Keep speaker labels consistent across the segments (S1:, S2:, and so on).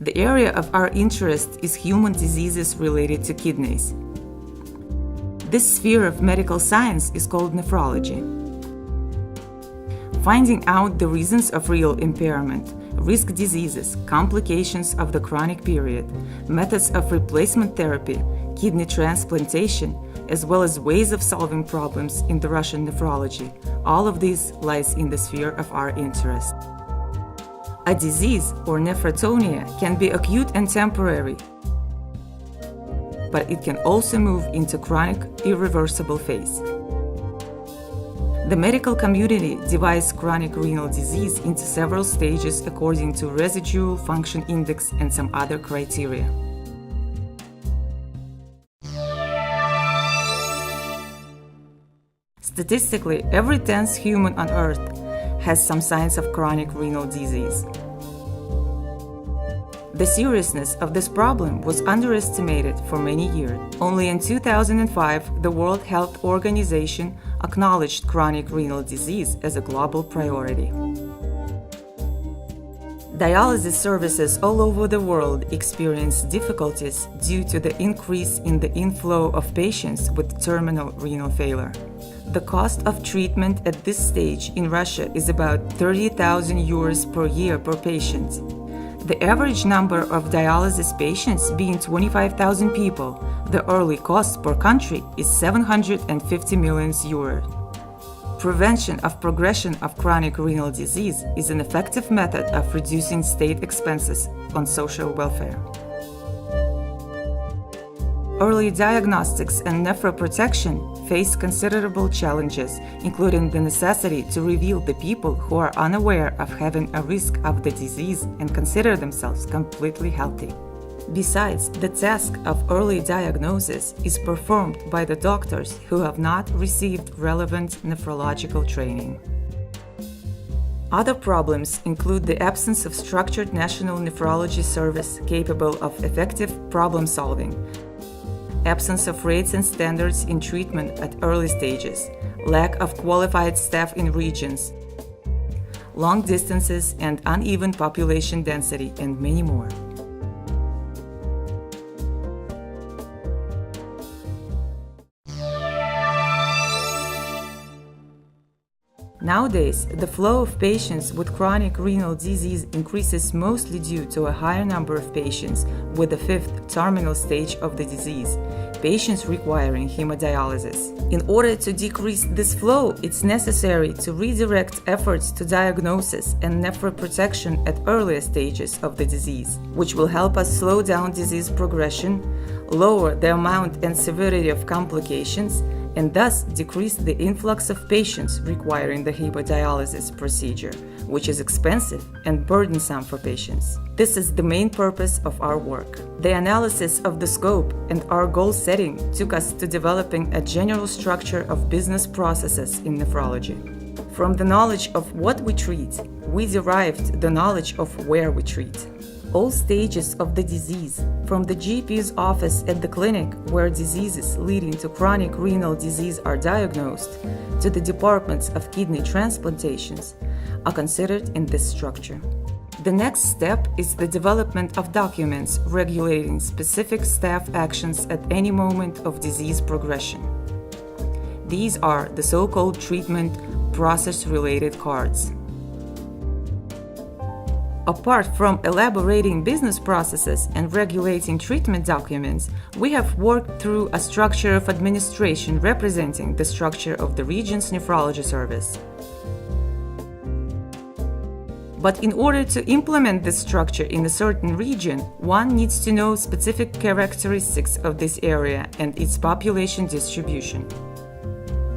S1: The area of our interest is human diseases related to kidneys. This sphere of medical science is called nephrology. Finding out the reasons of renal impairment, risk diseases, complications of the chronic period, methods of replacement therapy, kidney transplantation, as well as ways of solving problems in the Russian nephrology, all of this lies in the sphere of our interest. A disease, or nephrotonia, can be acute and temporary, but it can also move into chronic, irreversible phase. The medical community divides chronic renal disease into several stages according to residual function index and some other criteria. Statistically, every 10th human on Earth has some signs of chronic renal disease. The seriousness of this problem was underestimated for many years. Only in 2005, the World Health Organization acknowledged chronic renal disease as a global priority. Dialysis services all over the world experience difficulties due to the increase in the inflow of patients with terminal renal failure. The cost of treatment at this stage in Russia is about 30,000 euros per year per patient. The average number of dialysis patients being 25,000 people, the yearly cost per country is 750 million euros. Prevention of progression of chronic renal disease is an effective method of reducing state expenses on social welfare. Early diagnostics and nephroprotection face considerable challenges, including the necessity to reveal the people who are unaware of having a risk of the disease and consider themselves completely healthy. Besides, the task of early diagnosis is performed by the doctors who have not received relevant nephrological training. Other problems include the absence of structured national nephrology service capable of effective problem solving, absence of rates and standards in treatment at early stages, lack of qualified staff in regions, long distances and uneven population density, and many more. Nowadays, the flow of patients with chronic renal disease increases mostly due to a higher number of patients with the fifth terminal stage of the disease, patients requiring hemodialysis. In order to decrease this flow, it's necessary to redirect efforts to diagnosis and nephroprotection at earlier stages of the disease, which will help us slow down disease progression, lower the amount and severity of complications, and thus decrease the influx of patients requiring the hemodialysis procedure, which is expensive and burdensome for patients. This is the main purpose of our work. The analysis of the scope and our goal setting took us to developing a general structure of business processes in nephrology. From the knowledge of what we treat, we derived the knowledge of where we treat. All stages of the disease, from the GP's office at the clinic where diseases leading to chronic renal disease are diagnosed, to the departments of kidney transplantations, are considered in this structure. The next step is the development of documents regulating specific staff actions at any moment of disease progression. These are the so-called treatment process-related cards. Apart from elaborating business processes and regulating treatment documents, we have worked through a structure of administration representing the structure of the region's nephrology service. But in order to implement this structure in a certain region, one needs to know specific characteristics of this area and its population distribution.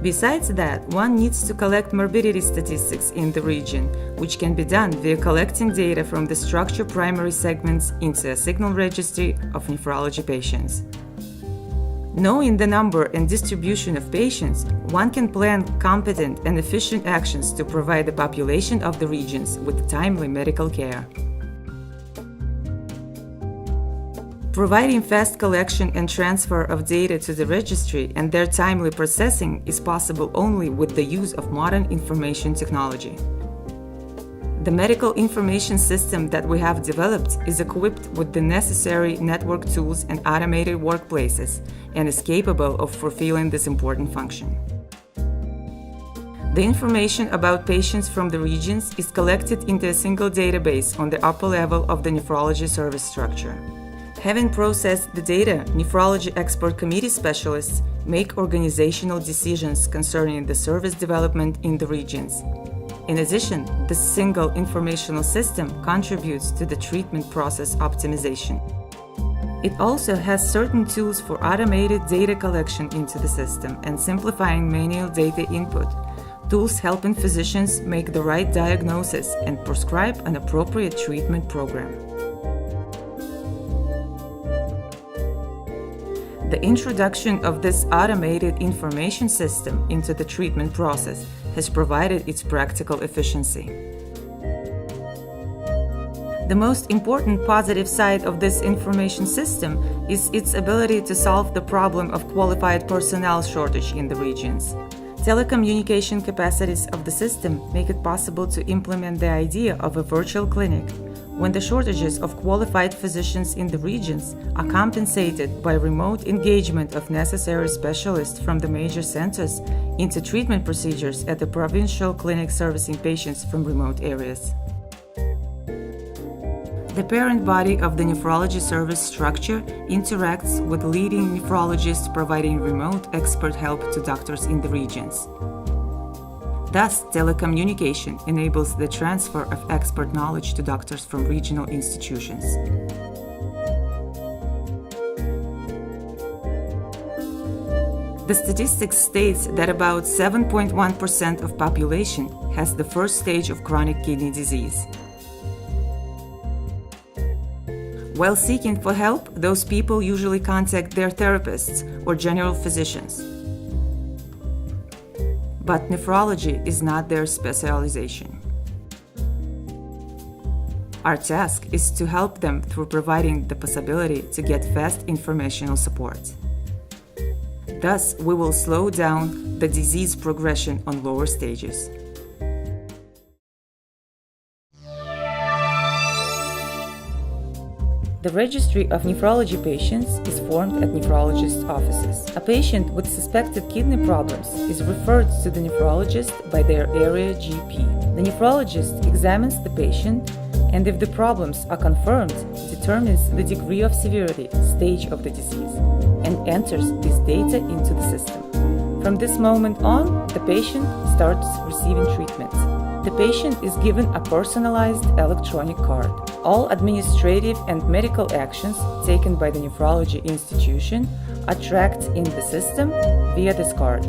S1: Besides that, one needs to collect morbidity statistics in the region, which can be done via collecting data from the structure primary segments into a signal registry of nephrology patients. Knowing the number and distribution of patients, one can plan competent and efficient actions to provide the population of the regions with timely medical care. Providing fast collection and transfer of data to the registry and their timely processing is possible only with the use of modern information technology. The medical information system that we have developed is equipped with the necessary network tools and automated workplaces and is capable of fulfilling this important function. The information about patients from the regions is collected into a single database on the upper level of the nephrology service structure. Having processed the data, nephrology expert committee specialists make organizational decisions concerning the service development in the regions. In addition, this single informational system contributes to the treatment process optimization. It also has certain tools for automated data collection into the system and simplifying manual data input, tools helping physicians make the right diagnosis and prescribe an appropriate treatment program. The introduction of this automated information system into the treatment process has provided its practical efficiency. The most important positive side of this information system is its ability to solve the problem of qualified personnel shortage in the regions. Telecommunication capacities of the system make it possible to implement the idea of a virtual clinic, when the shortages of qualified physicians in the regions are compensated by remote engagement of necessary specialists from the major centers into treatment procedures at the provincial clinic servicing patients from remote areas. The parent body of the nephrology service structure interacts with leading nephrologists providing remote expert help to doctors in the regions. Thus, telecommunication enables the transfer of expert knowledge to doctors from regional institutions. The statistics states that about 7.1% of population has the first stage of chronic kidney disease. While seeking for help, those people usually contact their therapists or general physicians. But nephrology is not their specialization. Our task is to help them through providing the possibility to get fast informational support. Thus, we will slow down the disease progression on lower stages. The registry of nephrology patients is formed at nephrologist offices. A patient with suspected kidney problems is referred to the nephrologist by their area GP. The nephrologist examines the patient and, if the problems are confirmed, determines the degree of severity, stage of the disease, and enters this data into the system. From this moment on, the patient starts receiving treatment. The patient is given a personalized electronic card. All administrative and medical actions taken by the nephrology institution are tracked in the system via this card.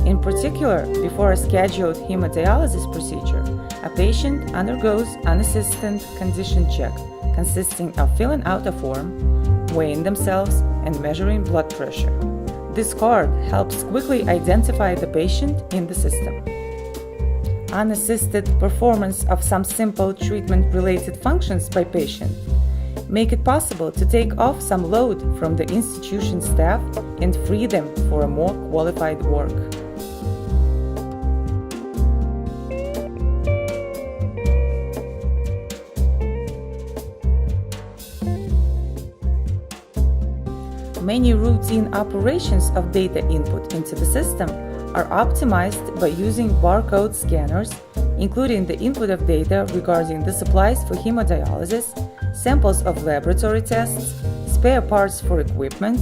S1: In particular, before a scheduled hemodialysis procedure, a patient undergoes an assisted condition check consisting of filling out a form, weighing themselves, and measuring blood pressure. This card helps quickly identify the patient in the system. Unassisted performance of some simple treatment-related functions by patient make it possible to take off some load from the institution staff and free them for a more qualified work. Many routine operations of data input into the system are optimized by using barcode scanners, including the input of data regarding the supplies for hemodialysis, samples of laboratory tests, spare parts for equipment,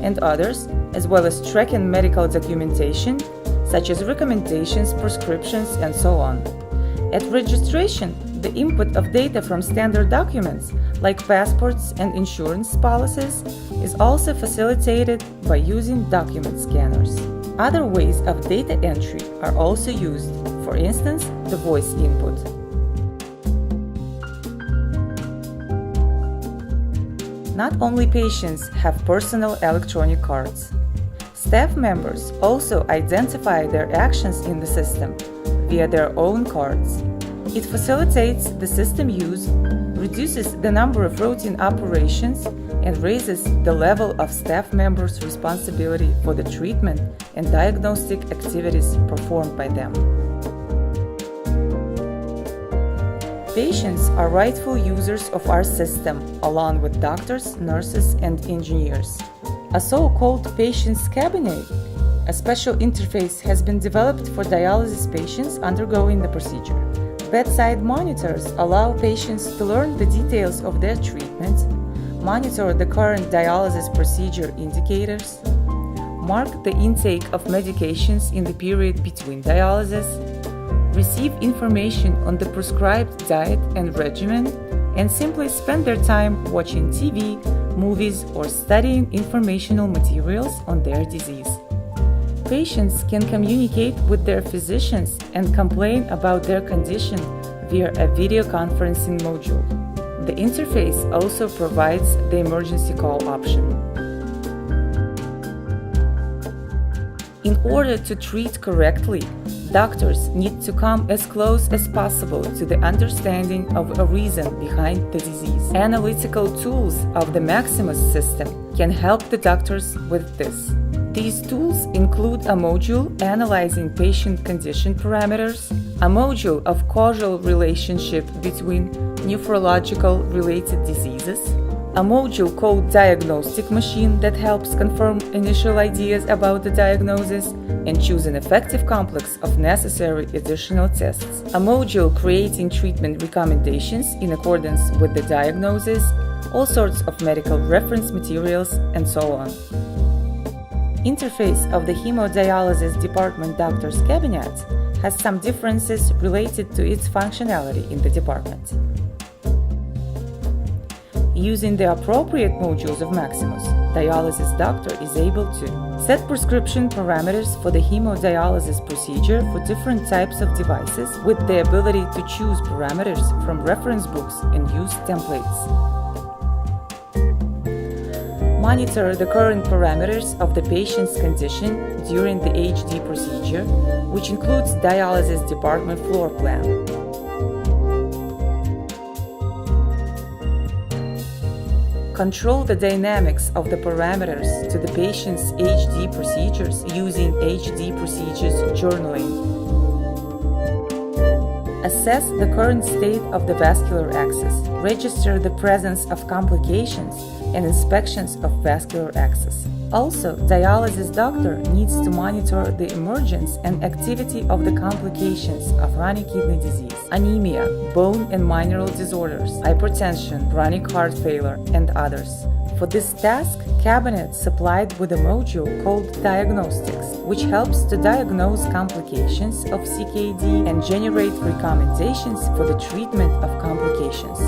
S1: and others, as well as tracking medical documentation, such as recommendations, prescriptions, and so on. At registration, the input of data from standard documents, like passports and insurance policies, is also facilitated by using document scanners. Other ways of data entry are also used, for instance, the voice input. Not only patients have personal electronic cards. Staff members also identify their actions in the system via their own cards. It facilitates the system use, reduces the number of routine operations, and raises the level of staff members' responsibility for the treatment and diagnostic activities performed by them. Patients are rightful users of our system, along with doctors, nurses, and engineers. A so-called patient's cabinet, a special interface, has been developed for dialysis patients undergoing the procedure. Bedside monitors allow patients to learn the details of their treatment, monitor the current dialysis procedure indicators, mark the intake of medications in the period between dialysis, receive information on the prescribed diet and regimen, and simply spend their time watching TV, movies, or studying informational materials on their disease. Patients can communicate with their physicians and complain about their condition via a video conferencing module. The interface also provides the emergency call option. In order to treat correctly, doctors need to come as close as possible to the understanding of a reason behind the disease. Analytical tools of the Maximus system can help the doctors with this. These tools include a module analyzing patient condition parameters, a module of causal relationship between nephrological-related diseases, a module called Diagnostic Machine that helps confirm initial ideas about the diagnosis and choose an effective complex of necessary additional tests, a module creating treatment recommendations in accordance with the diagnosis, all sorts of medical reference materials, and so on. Interface of the hemodialysis department doctor's cabinet has some differences related to its functionality in the department. Using the appropriate modules of Maximus, dialysis doctor is able to set prescription parameters for the hemodialysis procedure for different types of devices with the ability to choose parameters from reference books and use templates. Monitor the current parameters of the patient's condition during the HD procedure, which includes dialysis department floor plan. Control the dynamics of the parameters to the patient's HD procedures using HD procedures journaling. Assess the current state of the vascular access. Register the presence of complications and inspections of vascular access. Also, dialysis doctor needs to monitor the emergence and activity of the complications of chronic kidney disease, anemia, bone and mineral disorders, hypertension, chronic heart failure, and others. For this task, cabinet supplied with a module called Diagnostics, which helps to diagnose complications of CKD and generate recommendations for the treatment of complications.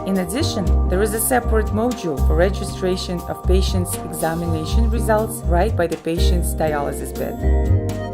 S1: In addition, there is a separate module for registration of patients' examination results right by the patient's dialysis bed.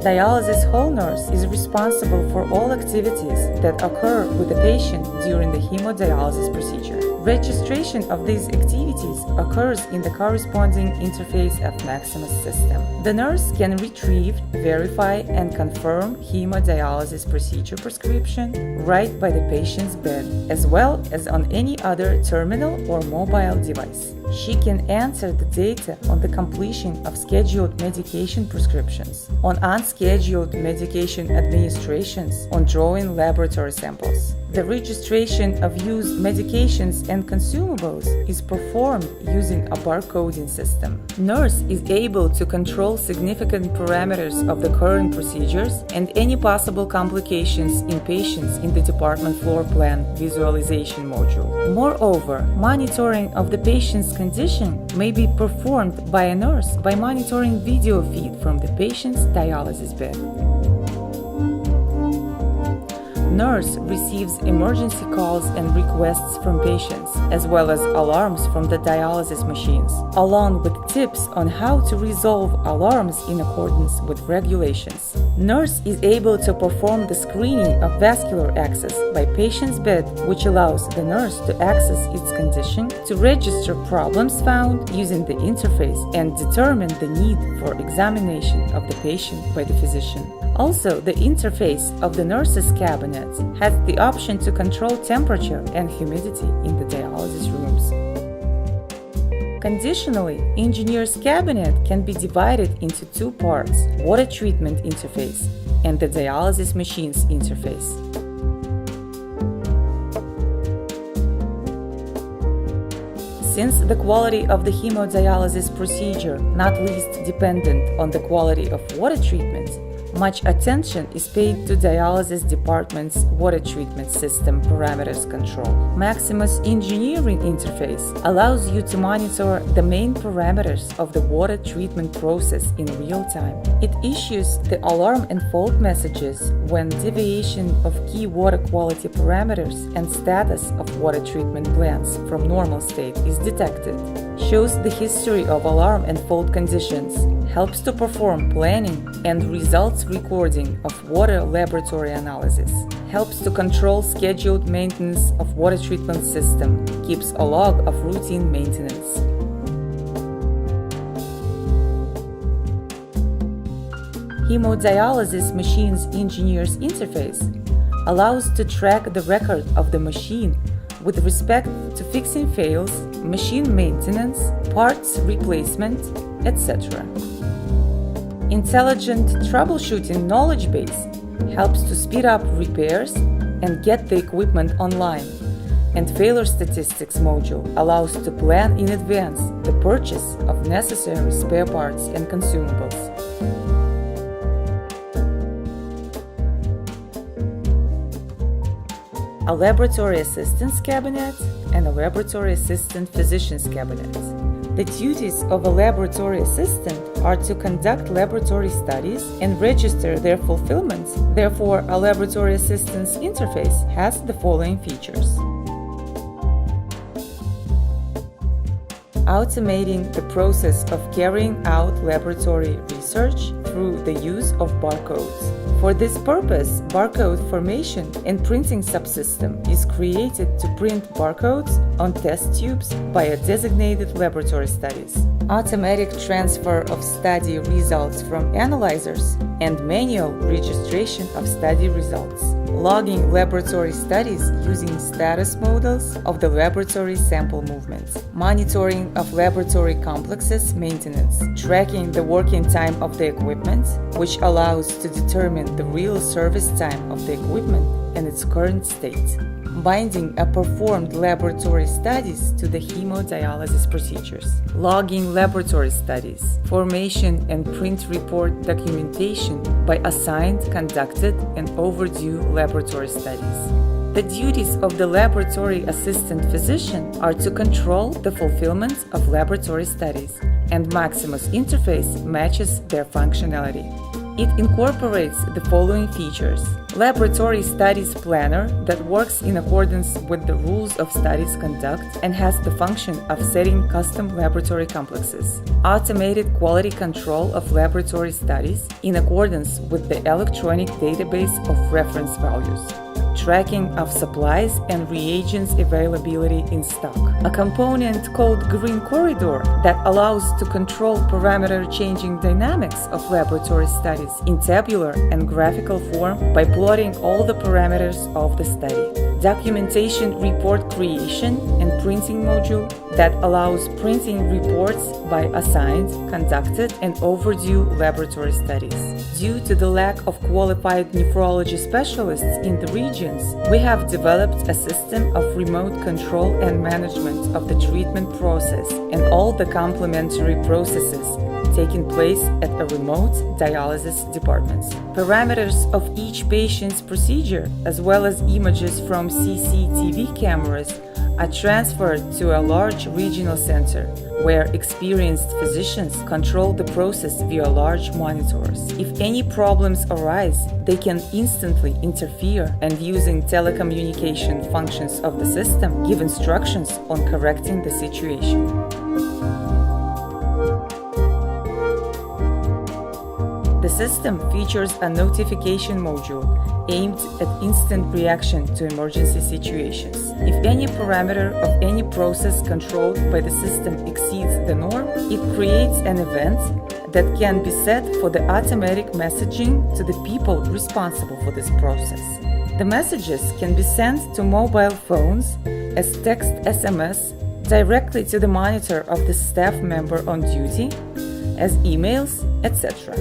S1: Dialysis hall nurse is responsible for all activities that occur with the patient during the hemodialysis procedure. Registration of these activities occurs in the corresponding interface of Maximus system. The nurse can retrieve, verify, and confirm hemodialysis procedure prescription right by the patient's bed, as well as on any other terminal or mobile device. She can enter the data on the completion of scheduled medication prescriptions, on unscheduled medication administrations, on drawing laboratory samples. The registration of used medications and consumables is performed using a barcoding system. Nurse is able to control significant parameters of the current procedures and any possible complications in patients in the department floor plan visualization module. Moreover, monitoring of the patient's condition may be performed by a nurse by monitoring video feed from the patient's dialysis bed. Nurse receives emergency calls and requests from patients, as well as alarms from the dialysis machines, along with tips on how to resolve alarms in accordance with regulations. Nurse is able to perform the screening of vascular access by patient's bed, which allows the nurse to access its condition, to register problems found using the interface, and determine the need for examination of the patient by the physician. Also, the interface of the nurse's cabinet has the option to control temperature and humidity in the dialysis rooms. Conditionally, engineer's cabinet can be divided into two parts: water treatment interface and the dialysis machine's interface. Since the quality of the hemodialysis procedure not least dependent on the quality of water treatment, much attention is paid to dialysis department's water treatment system parameters control. Maximus Engineering Interface allows you to monitor the main parameters of the water treatment process in real time. It issues the alarm and fault messages when deviation of key water quality parameters and status of water treatment plants from normal state is detected, shows the history of alarm and fault conditions, helps to perform planning and results recording of water laboratory analysis, helps to control scheduled maintenance of water treatment system, keeps a log of routine maintenance. Hemodialysis machine's engineer's interface allows to track the record of the machine with respect to fixing fails, machine maintenance, parts replacement, etc. Intelligent troubleshooting knowledge base helps to speed up repairs and get the equipment online, and failure statistics module allows to plan in advance the purchase of necessary spare parts and consumables. A laboratory assistant's cabinet and a laboratory assistant physician's cabinet. The duties of a laboratory assistant are to conduct laboratory studies and register their fulfillment. Therefore, a laboratory assistant's interface has the following features: automating the process of carrying out laboratory research through the use of barcodes. For this purpose, barcode formation and printing subsystem is created to print barcodes on test tubes by a designated laboratory studies. Automatic transfer of study results from analyzers and manual registration of study results. Logging laboratory studies using status models of the laboratory sample movements. Monitoring of laboratory complexes maintenance. Tracking the working time of the equipment, which allows to determine the real service time of the equipment and its current state. Binding a performed laboratory studies to the hemodialysis procedures. Logging laboratory studies. Formation and print report documentation by assigned, conducted, and overdue laboratory studies. The duties of the laboratory assistant physician are to control the fulfillment of laboratory studies, and Maximus interface matches their functionality. It incorporates the following features: laboratory studies planner that works in accordance with the rules of studies conduct and has the function of setting custom laboratory complexes. Automated quality control of laboratory studies in accordance with the electronic database of reference values. Tracking of supplies and reagents availability in stock. A component called Green Corridor that allows to control parameter changing dynamics of laboratory studies in tabular and graphical form by plotting all the parameters of the study. Documentation report creation and printing module that allows printing reports by assigned, conducted, and overdue laboratory studies. Due to the lack of qualified nephrology specialists in the regions, we have developed a system of remote control and management of the treatment process and all the complementary processes taking place at a remote dialysis department. Parameters of each patient's procedure, as well as images from CCTV cameras, are transferred to a large regional center where experienced physicians control the process via large monitors. If any problems arise, they can instantly interfere and, using telecommunication functions of the system, give instructions on correcting the situation. The The system features a notification module aimed at instant reaction to emergency situations. If any parameter of any process controlled by the system exceeds the norm, it creates an event that can be set for the automatic messaging to the people responsible for this process. The messages can be sent to mobile phones as text SMS directly to the monitor of the staff member on duty, as emails, etc.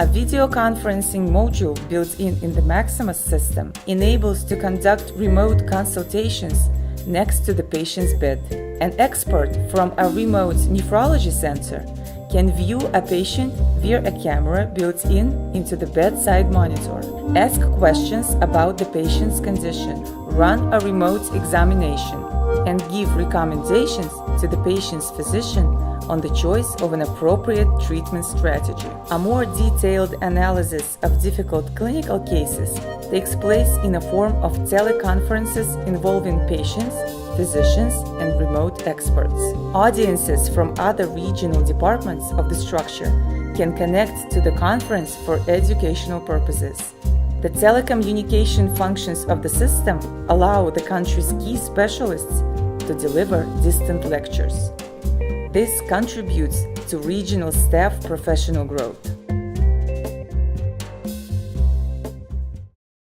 S1: A video conferencing module built in the Maximus system enables to conduct remote consultations next to the patient's bed. An expert from a remote nephrology center can view a patient via a camera built into the bedside monitor, ask questions about the patient's condition, run a remote examination, and give recommendations to the patient's physician on the choice of an appropriate treatment strategy. A more detailed analysis of difficult clinical cases takes place in a form of teleconferences involving patients, physicians, and remote experts. Audiences from other regional departments of the structure can connect to the conference for educational purposes. The telecommunication functions of the system allow the country's key specialists to deliver distant lectures. This contributes to regional staff professional growth.